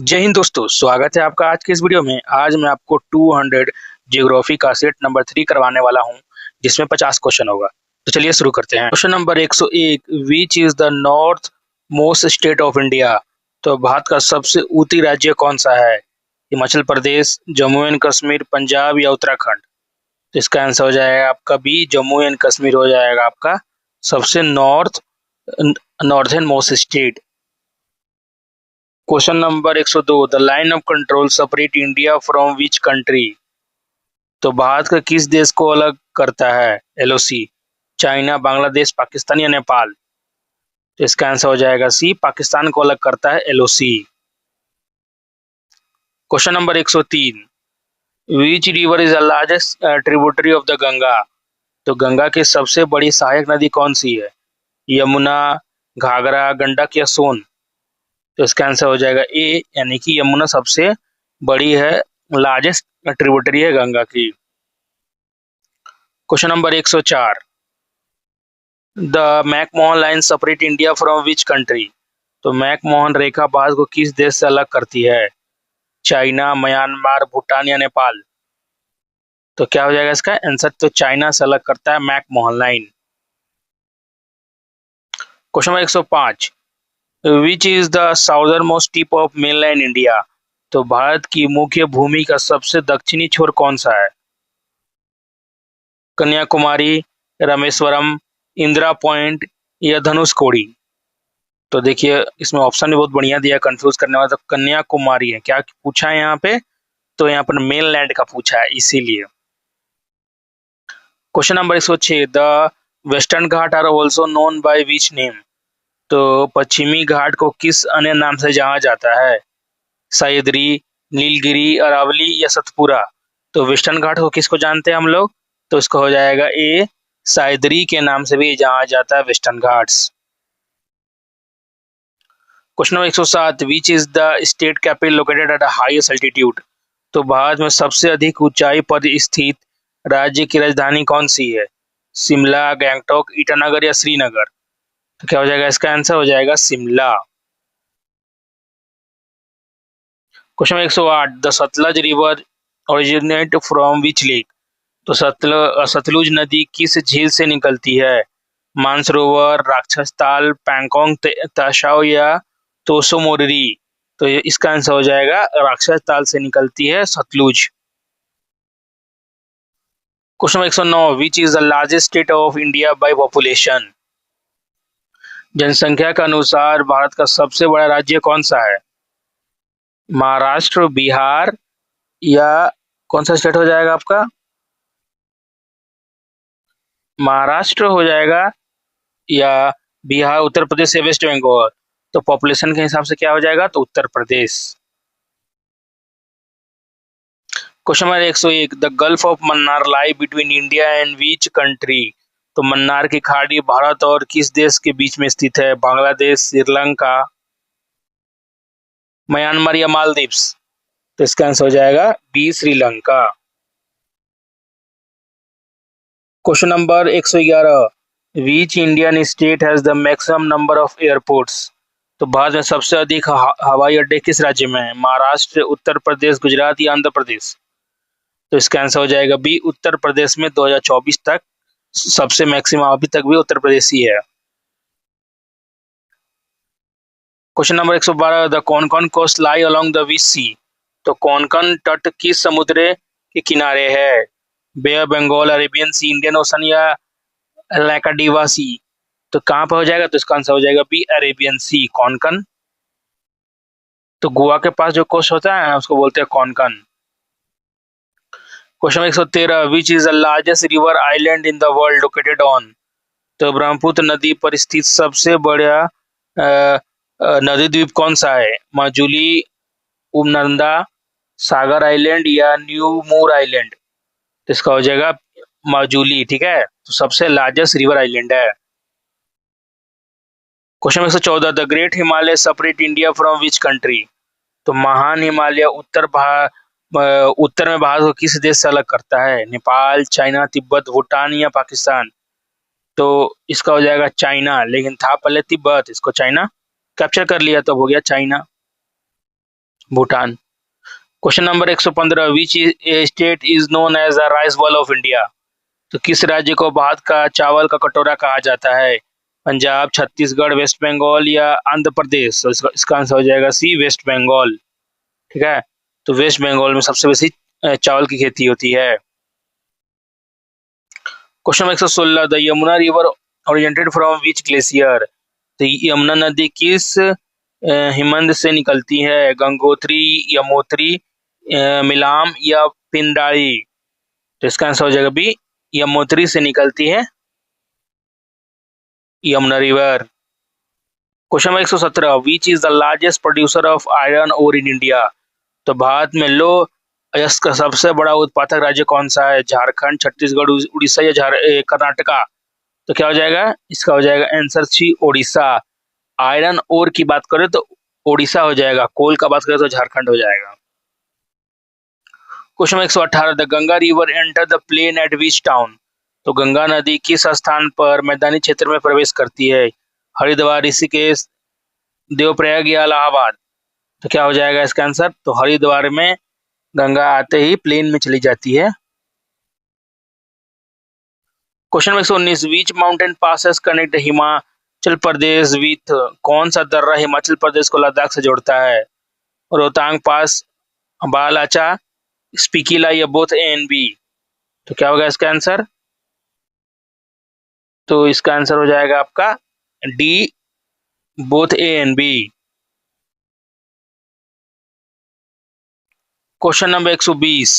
जय हिंद दोस्तों, स्वागत है आपका आज के इस वीडियो में। आज मैं आपको 200 ज्योग्राफी का सेट नंबर 3 करवाने वाला हूं, जिसमें 50 क्वेश्चन होगा। तो चलिए शुरू करते हैं। Question number 101, which is the north most state of India? तो भारत का सबसे उत्तरी राज्य कौन सा है? हिमाचल प्रदेश, जम्मू एंड कश्मीर, पंजाब या उत्तराखंड? तो इसका आंसर हो जाएगा आपका बी, जम्मू एंड कश्मीर हो जाएगा आपका सबसे northern most state. Question number 102, the line of control separate India from which country? तो भारत का किस देश को अलग करता है एलओसी? चाइना, बांग्लादेश, पाकिस्तान या नेपाल? तो इसका आंसर हो जाएगा सी, पाकिस्तान को अलग करता है LOC. Question number 103, which river is the largest tributary of the Ganga? तो गंगा की सबसे बड़ी सहायक नदी कौन सी है? यमुना, घाघरा, गंडक या सोन? तो इसका आंसर हो जाएगा ए, यानी कि यमुना सबसे बड़ी है, लार्जेस्ट ट्रिब्यूटरी है गंगा की। Question number 104, the McMahon line separate India from which country? तो मैकमोहन रेखा भारत को किस देश से अलग करती है? चाइना, म्यांमार, भूटान या नेपाल? तो क्या हो जाएगा इसका आंसर? तो चाइना से अलग करता है McMahon line. Question number 105, which is the southern most tip of mainland India? तो भारत की मुख्य भूमि का सबसे दक्षिणी छोर कौन सा है? कन्याकुमारी, रामेश्वरम, इंदिरा पॉइंट या धनुषकोडी? तो देखिए इसमें ऑप्शन भी बहुत बढ़िया दिया, कंफ्यूज करने वाला। तो कन्याकुमारी है क्या पूछा है यहाँ पे? तो यहाँ पर मेन लैंड का पूछा है इसीलिए। Question number 106, the western ghat are also known by which name? तो पश्चिमी घाट को किस अन्य नाम से जाना जाता है? सह्याद्री, नीलगिरी, अरावली या सतपुरा? तो वेस्टर्न घाट को किसको जानते हैं हम लोग? तो इसका हो जाएगा ए, सह्याद्री के नाम से भी जाना जाता है western Ghats. Question number 107, which is the state capital located at highest altitude? तो भारत में सबसे अधिक ऊंचाई पर स्थित राज्य की राजधानी कौन सी है? शिमला, गंगटोक, ईटानगर या श्रीनगर? तो क्या हो जाएगा इसका आंसर? हो जाएगा Shimla. Question number 108, the Sutlej river originate from which lake? तो सतलुज नदी किस झील से निकलती है? मानसरोवर, राक्षस ताल, पैंगोंग ताशाओ या तोसो मोरिरी? तो इसका आंसर हो जाएगा राक्षस ताल से निकलती है Sutlej. Question 109, which is the largest state of India by population? जनसंख्या के अनुसार भारत का सबसे बड़ा राज्य कौन सा है? महाराष्ट्र, बिहार या कौन सा स्टेट हो जाएगा आपका? महाराष्ट्र हो जाएगा या बिहार, उत्तर प्रदेश या वेस्ट बंगाल? तो पॉपुलेशन के हिसाब से क्या हो जाएगा? तो Uttar Pradesh. Question number 101, the gulf of Mannar lie between India and which country? तो मन्नार की खाड़ी भारत और किस देश के बीच में स्थित है? बांग्लादेश, श्रीलंका, म्यांमार या मालदीव्स? तो इसका आंसर हो जाएगा B, Sri Lanka. Question number 111, which Indian state has the maximum number of airports? तो भारत में सबसे अधिक हवाई अड्डे किस राज्य में है? महाराष्ट्र, उत्तर प्रदेश, गुजरात या आंध्र प्रदेश? तो इसका आंसर हो जाएगा बी, उत्तर प्रदेश में 2024 तक सबसे मैक्सिमम अभी तक भी उत्तर प्रदेश ही है। Question number 112, the Konkan coast lie along the which sea? तो कोंकण तट किस समुद्र के किनारे है? Bay of Bengal, Arabian sea, Indian ocean या लैकाडीवा सी? तो कहाँ पर हो जाएगा? तो इसका आंसर हो जाएगा बी, अरेबियन सी, कोंकण। तो गोवा के पास जो कोस्ट होता है उसको बोलते हैं Konkan. Question 113, which is the largest river island in the world located on? तो ब्रह्मपुत्र नदी पर स्थित सबसे बड़ा नदी द्वीप कौन सा है? माजुली, उपनंदा, सागर आइलैंड या न्यू मूर आइलैंड? तो इसका हो जाएगा माजुली, ठीक है। तो सबसे लार्जेस्ट रिवर आइलैंड है। Question 114, the great Himalaya separate India from which country? तो महान हिमालय उत्तर में भारत को किस देश से अलग करता है? नेपाल, चाइना, तिब्बत, भूटान या पाकिस्तान? तो इसका हो जाएगा चाइना, लेकिन था पहले तिब्बत, इसको चाइना कैप्चर कर लिया तो हो गया China. Bhutan. Question number 115, which state is known as the rice bowl of India? तो किस राज्य को भारत का चावल का कटोरा कहा जाता है? पंजाब, छत्तीसगढ़, वेस्ट बंगाल या आंध्र प्रदेश? तो इसका आंसर हो जाएगा सी, वेस्ट बंगाल। ठीक है, तो वेस्ट बंगाल में सबसे बेसी चावल की खेती होती है। Question number 116, the Yamuna river originated from which glacier? तो यमुना नदी किस हिमनद से निकलती है? गंगोत्री, यमोत्री, मिलाम या पिंडारी? तो इसका आंसर हो जाएगा बी, यमोत्री से निकलती है Yamuna river. Question number 117, which is the largest producer of iron ore in India? तो भारत में लौह अयस्क का सबसे बड़ा उत्पादक राज्य कौन सा है? झारखंड, छत्तीसगढ़, उड़ीसा या कर्नाटका? तो क्या हो जाएगा? इसका हो जाएगा answer C, Odisha. Iron ore की बात करें तो ओडिशा हो जाएगा, कोल का बात करें तो झारखंड हो जाएगा। Question number 118, the Ganga river enter the plain at which town? तो गंगा नदी किस स्थान पर मैदानी क्षेत्र में प्रवेश करती है? हरिद्वार, ऋषिकेश, देवप्रयाग या इलाहाबाद? तो क्या हो जाएगा इसका आंसर? तो हरिद्वार में गंगा आते ही प्लेन में चली जाती है। Question number 119, which mountain passes connect Himachal Pradesh with? कौन सा दर्रा हिमाचल प्रदेश को लद्दाख से जोड़ता है? रोहतांग पास, बालाचा, स्पीकिला या बोथ ए एंड बी? तो क्या होगा इसका आंसर? तो इसका आंसर हो जाएगा आपका D, both A and B. Question number 120,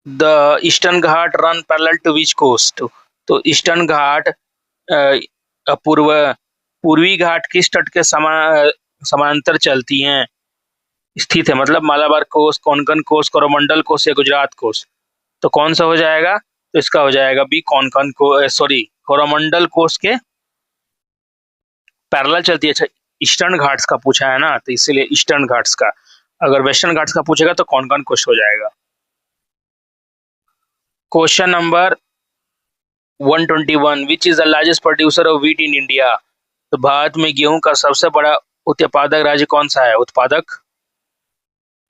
the eastern ghat run parallel to which coast? तो ईस्टर्न घाट पूर्वी घाट किस तट के समानांतर चलती हैं, स्थित है? मतलब Malabar coast, Konkan coast, Coromandel coast या गुजरात कोस्ट? तो कौन सा हो जाएगा? तो इसका हो जाएगा बी, कोंकण को सॉरी कोरोमंडल कोस्ट के पैरेलल चलती है। अच्छा, ईस्टर्न घाट्स का पूछा है ना, तो इसीलिए ईस्टर्न घाट्स का। अगर वेस्टर्न घाट्स का पूछेगा तो कोंकण कोस्ट हो जाएगा। Question number 121, which is the largest producer of wheat in India? तो भारत में गेहूं का सबसे बड़ा उत्पादक राज्य कौन सा है? उत्पादक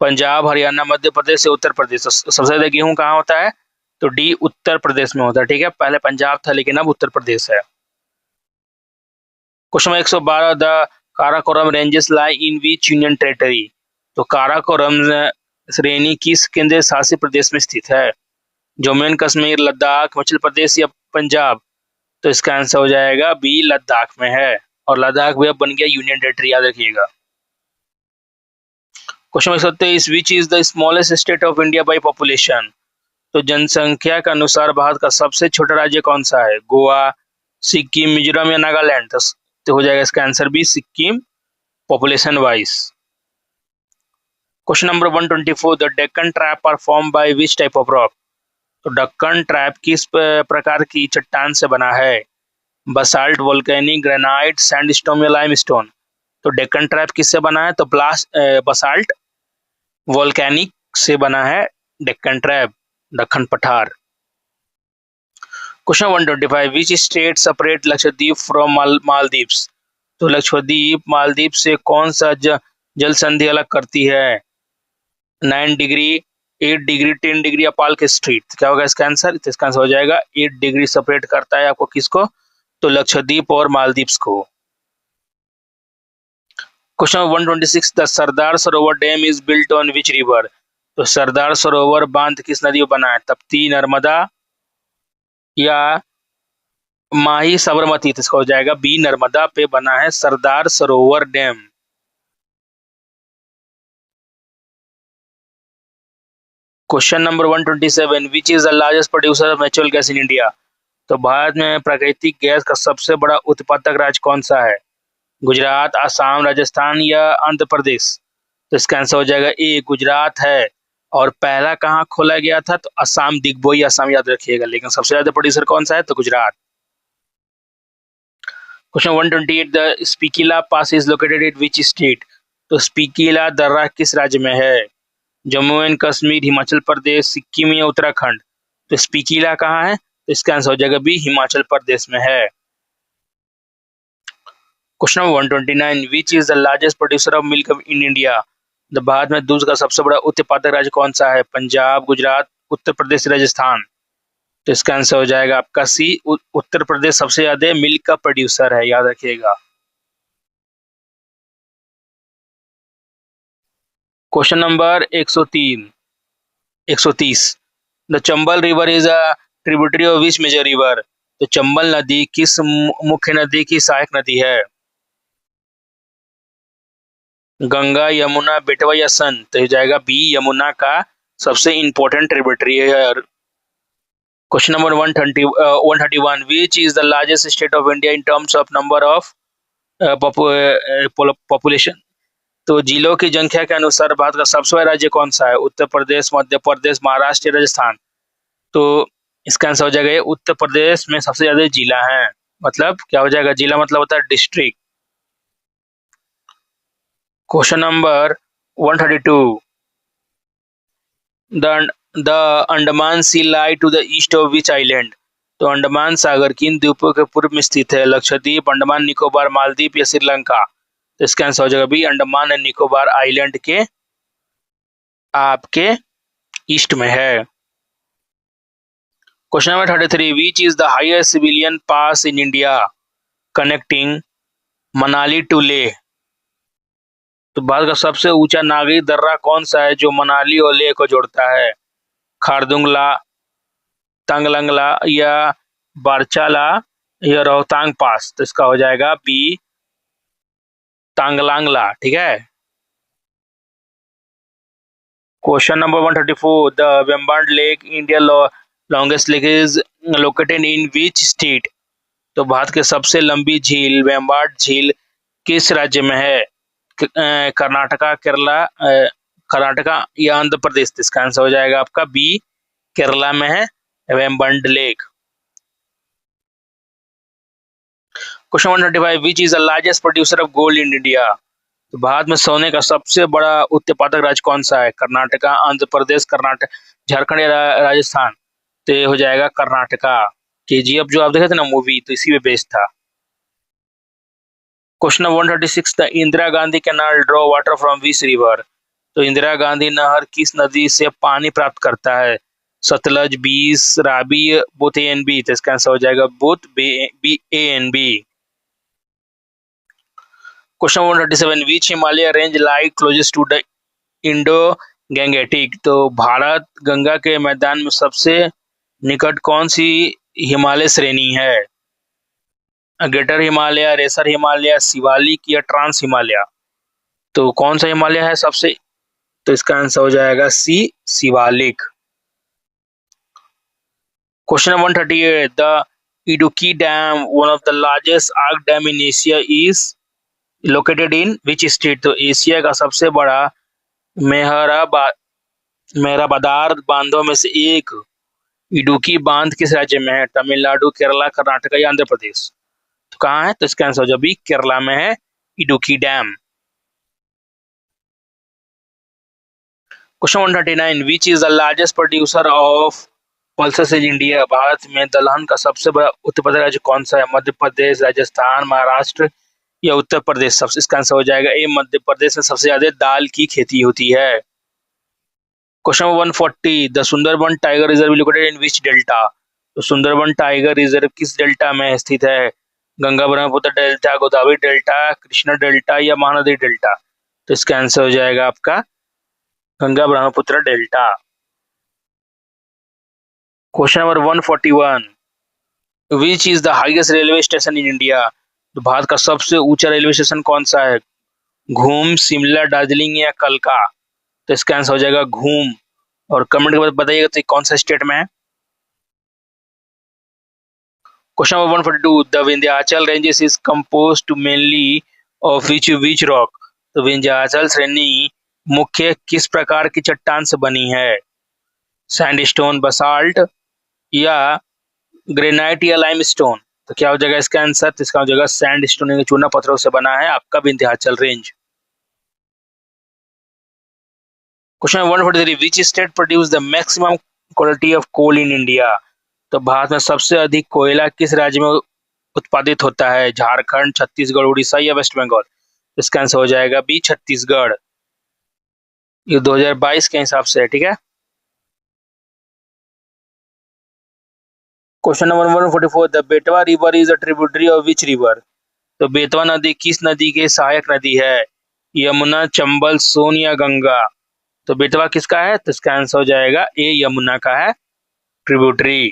पंजाब, हरियाणा, मध्य प्रदेश या उत्तर प्रदेश? तो सबसे ज्यादा गेहूं कहाँ होता है? तो डी, उत्तर प्रदेश में होता है। ठीक है, पहले पंजाब था लेकिन अब उत्तर प्रदेश है। Question 112, the Karakoram ranges lie in which union territory? तो काराकोरम श्रेणी किस केंद्र शासित प्रदेश में स्थित है? जम्मू एंड कश्मीर, लद्दाख, हिमाचल प्रदेश या पंजाब? तो इसका आंसर हो जाएगा बी, लद्दाख में है। और लद्दाख भी अब बन गया यूनियन टेरिटरी, याद रखिएगा। Question 123, which is the smallest state of India by population? तो जनसंख्या के अनुसार भारत का सबसे छोटा राज्य कौन सा है? गोवा, सिक्किम, मिजोरम या नागालैंड? तो हो जाएगा इसका आंसर भी Sikkim, population wise. Question number 124, the Deccan trap are form by which type of rock? तो डक्कन ट्रैप किस प्रकार की चट्टान से बना है? बसाल्ट, वोल्केनिक, ग्रेनाइट, सैंडस्टोन या लाइमस्टोन? तो डेक्कन ट्रैप किससे बना है? तो बसाल्ट, वोल्केनिक से बना है डेक्कन ट्रैप, दक्कन पठार। Question 125, which state separate Lakshadweep from Maldives? तो लक्षद्वीप मालदीव से कौन सा जल संधि अलग करती है? 9 डिग्री, 8 डिग्री, 10 डिग्री या पाल्क स्ट्रीट? क्या होगा इसका आंसर? तो इसका आंसर हो जाएगा 8 डिग्री सेपरेट करता है आपको किसको? तो लक्षद्वीप और मालदीव्स को। Question 126, the Sardar Sarovar dam is built on which river? तो सरदार सरोवर बांध किस नदी पर बना है? तप्ती, नर्मदा या माही, साबरमती? तो इसका हो जाएगा बी, नर्मदा पे बना है Sardar Sarovar dam. Question number 127, which is the largest producer of natural gas in India? तो भारत में प्राकृतिक गैस का सबसे बड़ा उत्पादक राज्य कौन सा है? गुजरात, आसाम, राजस्थान या आंध्र प्रदेश? तो इसका आंसर हो जाएगा ए, गुजरात है। और पहला कहाँ खोला गया था? तो असम, दिग्बोई असम, याद रखिएगा। लेकिन सबसे ज्यादा प्रोड्यूसर कौन सा है? तो Gujarat. Question 128, the Shipki La pass is located in which state? तो स्पीकिला दर्रा किस राज्य में है? जम्मू एंड कश्मीर, हिमाचल प्रदेश, सिक्किम या उत्तराखंड? तो स्पीकिला कहाँ है? तो इसका आंसर हो जाएगा बी, हिमाचल प्रदेश में है। Question number 129, which is the largest producer of milk in India? तो भारत में दूध का सबसे बड़ा उत्पादक राज्य कौन सा है? पंजाब, गुजरात, उत्तर प्रदेश, राजस्थान। तो इसका आंसर हो जाएगा आपका सी, उत्तर प्रदेश सबसे ज्यादा मिल्क का प्रोड्यूसर है, याद रखिएगा। Question number 130, the Chambal river is a tributary of which major river? तो चंबल नदी किस मुख्य नदी की सहायक नदी है? गंगा, यमुना, बेटवा या सन? तो हो जाएगा बी, यमुना का सबसे इंपॉर्टेंट ट्रिब्यूटरी है। Question number 131, which is the largest state of India in terms of number of population? तो जिलों की संख्या के अनुसार भारत का सबसे बड़ा राज्य कौन सा है? उत्तर प्रदेश, मध्य प्रदेश, महाराष्ट्र, राजस्थान। तो इसका आंसर हो जाएगा उत्तर प्रदेश में सबसे ज्यादा जिला है। मतलब क्या हो जाएगा? जिला मतलब होता है district. Question number 132, the Andaman sea lie to the east of which island? तो अंडमान सागर किन द्वीपों के पूर्व में स्थित है? लक्षद्वीप, अंडमान निकोबार, मालदीव या श्रीलंका? तो इसका आंसर हो जाएगा भी अंडमान एंड निकोबार आइलैंड के आपके ईस्ट में है। Question number 33, which is the highest civilian pass in India connecting Manali to Leh? तो भारत का सबसे ऊंचा नागरिक दर्रा कौन सा है जो मनाली और लेह को जोड़ता है? खारदुंगला, तंगलंगला या बारचाला या रोहतांग पास? तो इसका हो जाएगा बी, तांगलांगला। ठीक है। Question number 134, the Vembanad lake India longest lake is located in which state? तो भारत की सबसे लंबी झील वेम्बर्ड झील किस राज्य में है? कर्नाटका, केरला, कर्नाटका या आंध्र प्रदेश? इसका आंसर हो जाएगा आपका बी, केरला में है Vembanad lake. Question 135, which is the largest producer of gold in India? तो भारत में सोने का सबसे बड़ा उत्पादक राज्य कौन सा है? कर्नाटका, आंध्र प्रदेश, कर्नाटक, झारखंड या राजस्थान? तो ये हो जाएगा कर्नाटका। केजीएफ जो आप देखे थे ना मूवी, तो इसी में बेस्ड था। Question 136, the Indira Gandhi canal draw water from which river? तो इंदिरा गांधी नहर किस नदी से पानी प्राप्त करता है? Sutlej, Beas, Ravi, both A and B? तो इसका आंसर हो जाएगा both B, A and B. Question 137, which Himalaya range lie closest to the Indo gangetic? तो भारत गंगा के मैदान में सबसे निकट कौन सी हिमालय श्रेणी है? ग्रेटर हिमालय, रेसर हिमालय, शिवालिक या ट्रांस हिमालय? तो कौन सा हिमालय है सबसे? तो इसका आंसर हो जाएगा C, Shivalik. Question 138, the Idukki dam one of the largest arch dam in Asia is located in which state? तो एशिया का सबसे बड़ा मेहराबादार बांधों में से एक इडुक्की बांध किस राज्य में है? तमिलनाडु, केरला, कर्नाटक या आंध्र प्रदेश? तो कहाँ है? तो इसका आंसर हो जाएगा केरला में है Idukki dam. Question 139, which is the largest producer of pulses in India? Bharat में दलहन का सबसे बड़ा उत्पादक राज्य कौन सा है? मध्य प्रदेश, राजस्थान, महाराष्ट्र या उत्तर प्रदेश? सबसे इसका आंसर हो जाएगा ए, मध्य प्रदेश में सबसे ज्यादा दाल की खेती होती है। Question 140, the Sundarban tiger reserve located in which delta? तो सुंदरबन टाइगर रिजर्व किस डेल्टा में स्थित है? Ganga Brahmaputra delta, Godavari delta, Krishna delta या महानदी डेल्टा? तो इसका आंसर हो जाएगा आपका Ganga Brahmaputra delta. Question number 141, which is the highest railway station in India? तो भारत का सबसे ऊंचा रेलवे स्टेशन कौन सा है? घूम, शिमला, दार्जिलिंग या कलका? तो इसका आंसर हो जाएगा घूम। और कमेंट के बाद बताइएगा तो कौन सा स्टेट में है। Question number 142, the Vindhyachal ranges is composed mainly of which rock? तो विंध्याचल श्रेणी मुख्य किस प्रकार की चट्टान से बनी है? सैंडस्टोन, बसाल्ट या ग्रेनाइट या लाइमस्टोन? तो क्या हो जाएगा इसका आंसर? तो इसका हो जाएगा सैंडस्टोन यानी चूना पत्थरों से बना है आपका Vindhyachal range. Question 143, which state produce the maximum quality of coal in India? तो भारत में सबसे अधिक कोयला किस राज्य में उत्पादित होता है? झारखंड, छत्तीसगढ़, उड़ीसा या वेस्ट बंगाल? इसका आंसर हो जाएगा बी, छत्तीसगढ़। ये 2022 के हिसाब से है, ठीक है। Question number 144, the Betwa river is a tributary of which river? तो बेतवा नदी किस नदी के सहायक नदी है? यमुना, चंबल, सोन या गंगा? तो बेतवा किसका है? तो इसका आंसर हो जाएगा ए, यमुना का है tributary.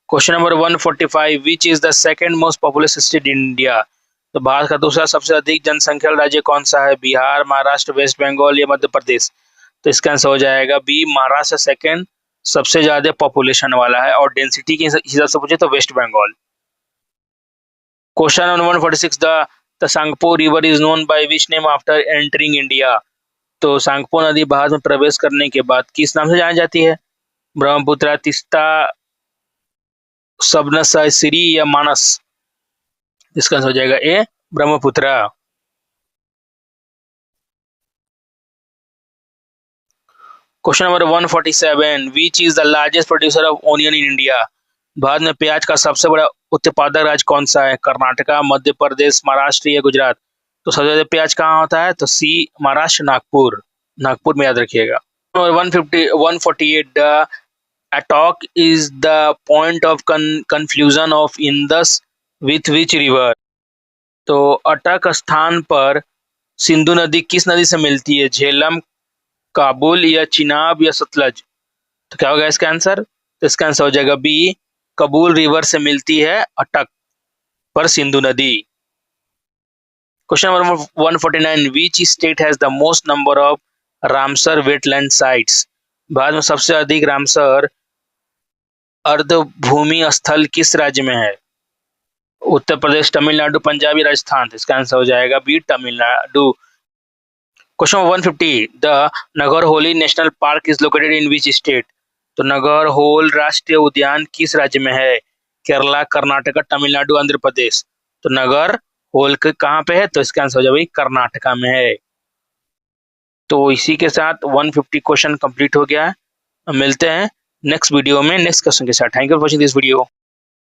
Question number 145, which is the second most populous state in India? तो भारत का दूसरा सबसे अधिक जनसंख्या राज्य कौन सा है? बिहार, महाराष्ट्र, वेस्ट बंगाल या मध्य प्रदेश? तो इसका आंसर हो जाएगा बी, महाराष्ट्र सेकंड सबसे ज्यादा पॉपुलेशन वाला है, और डेंसिटी के हिसाब से पूछे तो west Bengal. Question number 146, the Tsangpo river is known by which name after entering India? तो सांगपो नदी भारत में प्रवेश करने के बाद किस नाम से जानी जाती है? ब्रह्मपुत्र, तीस्ता, सबनसरी या मानस? इसका आंसर हो जाएगा A, Brahmaputra. Question number 147, which is the largest producer of onion in India? Bharat में प्याज का सबसे बड़ा उत्पादक राज्य कौन सा है? कर्नाटका, मध्य प्रदेश, महाराष्ट्र या गुजरात? तो सबसे ज्यादा प्याज कहाँ होता है? तो सी, महाराष्ट्र, नागपुर। नागपुर में याद रखिएगा। Number 150 148, the Attock is the point of confusion of Indus with which river? तो अटक स्थान पर सिंधु नदी किस नदी से मिलती है? झेलम, काबुल या चिनाब या सतलज? तो क्या होगा इसका आंसर? तो इसका आंसर हो जाएगा बी, कबूल रिवर से मिलती है अटक पर सिंधु नदी। Question number 149, which state has the most number of Ramsar wetland sites? Bharat में सबसे अधिक रामसर अर्धभूमि स्थल किस राज्य में है? उत्तर प्रदेश, तमिलनाडु, पंजाब या राजस्थान? तो इसका आंसर हो जाएगा B, Tamil Nadu. Question 150, the Nagarhole national park is located in which state? तो नागरहोल राष्ट्रीय उद्यान किस राज्य में है? केरला, कर्नाटका, तमिलनाडु, आंध्र प्रदेश? तो नागरहोल कहाँ पे है? तो इसका आंसर हो जाएगा कर्नाटका में है। तो इसी के साथ 150 क्वेश्चन कंप्लीट हो गया है। मिलते हैं नेक्स्ट वीडियो में नेक्स्ट क्वेश्चन के साथ। Thank you for watching this video.